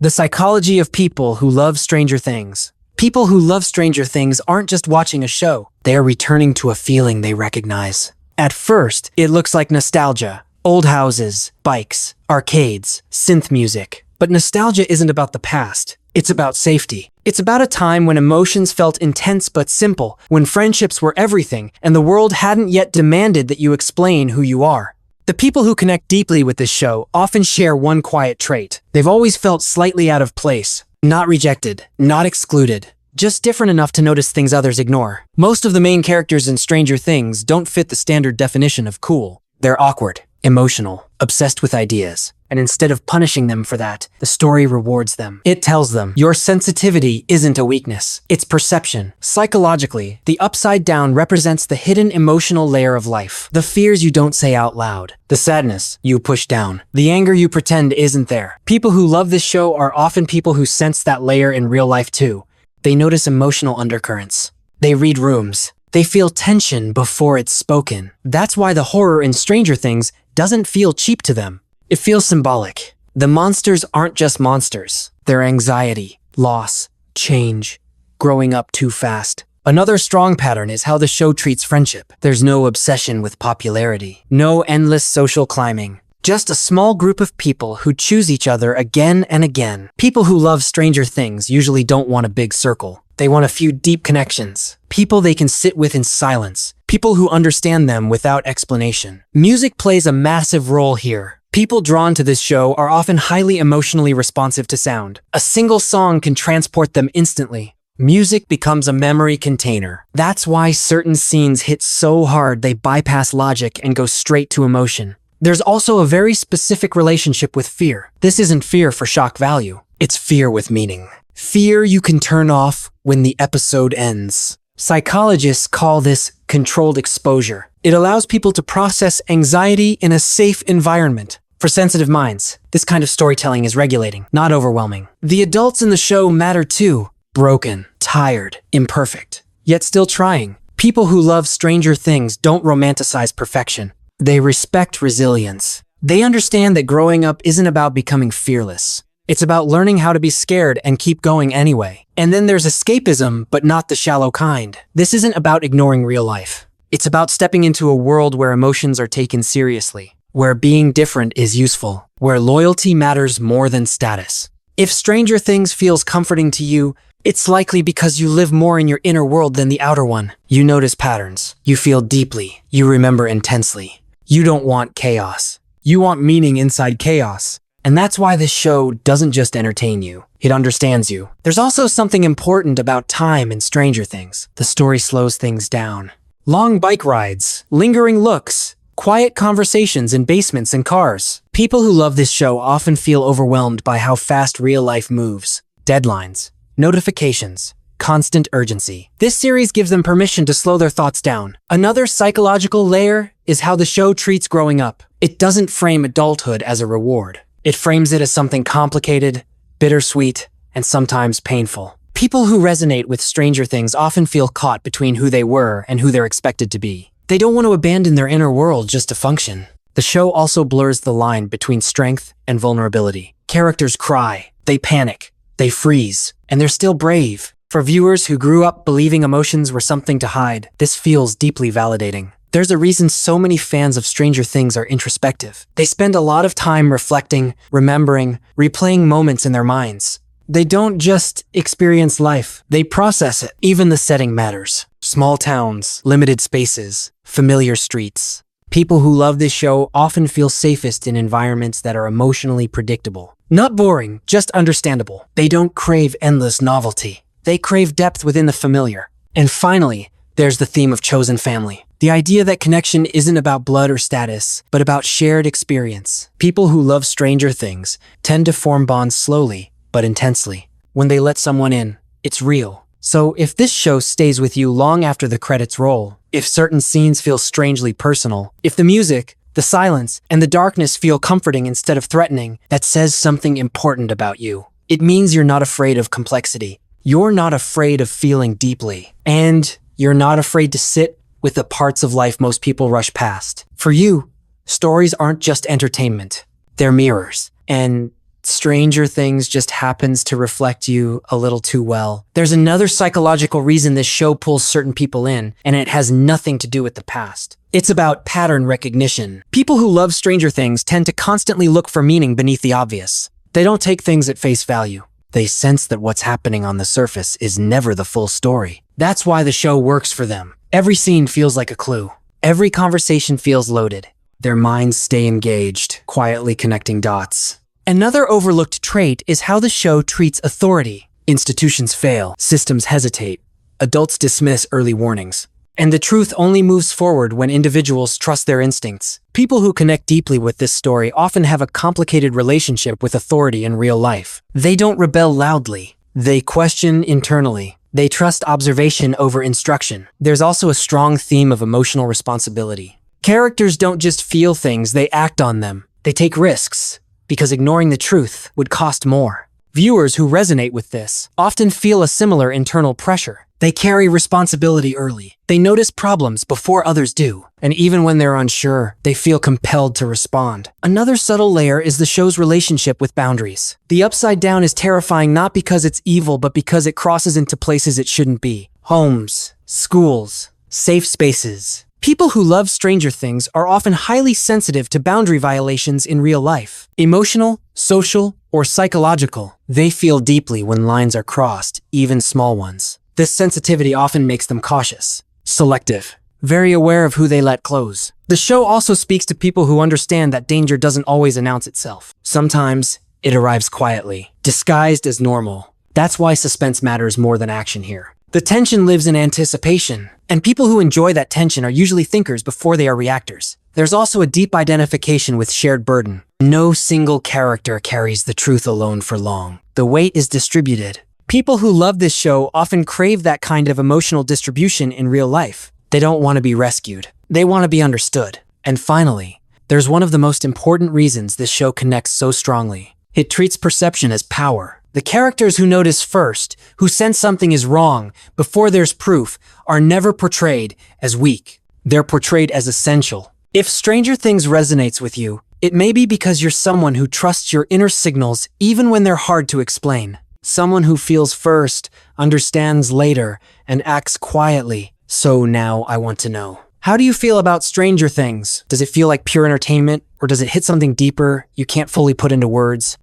The psychology of people who love Stranger Things. People who love Stranger Things aren't just watching a show, they are returning to a feeling they recognize. At first, it looks like nostalgia. Old houses, bikes, arcades, synth music. But nostalgia isn't about the past. It's about safety. It's about a time when emotions felt intense but simple, when friendships were everything, and the world hadn't yet demanded that you explain who you are. The people who connect deeply with this show often share one quiet trait. They've always felt slightly out of place. Not rejected, not excluded, just different enough to notice things others ignore. Most of the main characters in Stranger Things don't fit the standard definition of cool. They're awkward, emotional, obsessed with ideas. And instead of punishing them for that, the story rewards them. It tells them, your sensitivity isn't a weakness, it's perception. Psychologically, the upside down represents the hidden emotional layer of life. The fears you don't say out loud. The sadness you push down. The anger you pretend isn't there. People who love this show are often people who sense that layer in real life too. They notice emotional undercurrents. They read rooms. They feel tension before it's spoken. That's why the horror in Stranger Things doesn't feel cheap to them. It feels symbolic. The monsters aren't just monsters. They're anxiety, loss, change, growing up too fast. Another strong pattern is how the show treats friendship. There's no obsession with popularity, no endless social climbing. Just a small group of people who choose each other again and again. People who love Stranger Things usually don't want a big circle. They want a few deep connections. People they can sit with in silence. People who understand them without explanation. Music plays a massive role here. People drawn to this show are often highly emotionally responsive to sound. A single song can transport them instantly. Music becomes a memory container. That's why certain scenes hit so hard they bypass logic and go straight to emotion. There's also a very specific relationship with fear. This isn't fear for shock value. It's fear with meaning. Fear you can turn off when the episode ends. Psychologists call this controlled exposure. It allows people to process anxiety in a safe environment. For sensitive minds, this kind of storytelling is regulating, not overwhelming. The adults in the show matter too. Broken, tired, imperfect, yet still trying. People who love Stranger Things don't romanticize perfection. They respect resilience. They understand that growing up isn't about becoming fearless. It's about learning how to be scared and keep going anyway. And then there's escapism, but not the shallow kind. This isn't about ignoring real life. It's about stepping into a world where emotions are taken seriously, where being different is useful, where loyalty matters more than status. If Stranger Things feels comforting to you, it's likely because you live more in your inner world than the outer one. You notice patterns. You feel deeply. You remember intensely. You don't want chaos. You want meaning inside chaos. And that's why this show doesn't just entertain you, it understands you. There's also something important about time in Stranger Things. The story slows things down. Long bike rides, lingering looks, quiet conversations in basements and cars. People who love this show often feel overwhelmed by how fast real life moves. Deadlines, notifications, constant urgency. This series gives them permission to slow their thoughts down. Another psychological layer is how the show treats growing up. It doesn't frame adulthood as a reward. It frames it as something complicated, bittersweet, and sometimes painful. People who resonate with Stranger Things often feel caught between who they were and who they're expected to be. They don't want to abandon their inner world just to function. The show also blurs the line between strength and vulnerability. Characters cry, they panic, they freeze, and they're still brave. For viewers who grew up believing emotions were something to hide, this feels deeply validating. There's a reason so many fans of Stranger Things are introspective. They spend a lot of time reflecting, remembering, replaying moments in their minds. They don't just experience life, they process it. Even the setting matters. Small towns, limited spaces, familiar streets. People who love this show often feel safest in environments that are emotionally predictable. Not boring, just understandable. They don't crave endless novelty. They crave depth within the familiar. And finally, there's the theme of chosen family. The idea that connection isn't about blood or status, but about shared experience. People who love Stranger Things tend to form bonds slowly, but intensely. When they let someone in, it's real. So if this show stays with you long after the credits roll, if certain scenes feel strangely personal, if the music, the silence, and the darkness feel comforting instead of threatening, that says something important about you. It means you're not afraid of complexity. You're not afraid of feeling deeply. And you're not afraid to sit with the parts of life most people rush past. For you, stories aren't just entertainment. They're mirrors. And Stranger Things just happens to reflect you a little too well. There's another psychological reason this show pulls certain people in, and it has nothing to do with the past. It's about pattern recognition. People who love Stranger Things tend to constantly look for meaning beneath the obvious. They don't take things at face value. They sense that what's happening on the surface is never the full story. That's why the show works for them. Every scene feels like a clue. Every conversation feels loaded. Their minds stay engaged, quietly connecting dots. Another overlooked trait is how the show treats authority. Institutions fail, systems hesitate, adults dismiss early warnings. And the truth only moves forward when individuals trust their instincts. People who connect deeply with this story often have a complicated relationship with authority in real life. They don't rebel loudly. They question internally. They trust observation over instruction. There's also a strong theme of emotional responsibility. Characters don't just feel things, they act on them. They take risks, because ignoring the truth would cost more. Viewers who resonate with this often feel a similar internal pressure. They carry responsibility early. They notice problems before others do. And even when they're unsure, they feel compelled to respond. Another subtle layer is the show's relationship with boundaries. The Upside Down is terrifying not because it's evil, but because it crosses into places it shouldn't be. Homes, schools, safe spaces. People who love Stranger Things are often highly sensitive to boundary violations in real life. Emotional, social, or psychological. They feel deeply when lines are crossed, even small ones. This sensitivity often makes them cautious, selective, very aware of who they let close. The show also speaks to people who understand that danger doesn't always announce itself. Sometimes it arrives quietly, disguised as normal. That's why suspense matters more than action here. The tension lives in anticipation, and people who enjoy that tension are usually thinkers before they are reactors. There's also a deep identification with shared burden. No single character carries the truth alone for long. The weight is distributed. People who love this show often crave that kind of emotional distribution in real life. They don't want to be rescued. They want to be understood. And finally, there's one of the most important reasons this show connects so strongly. It treats perception as power. The characters who notice first, who sense something is wrong before there's proof, are never portrayed as weak. They're portrayed as essential. If Stranger Things resonates with you, it may be because you're someone who trusts your inner signals even when they're hard to explain. Someone who feels first, understands later, and acts quietly. So now I want to know. How do you feel about Stranger Things? Does it feel like pure entertainment, or does it hit something deeper you can't fully put into words?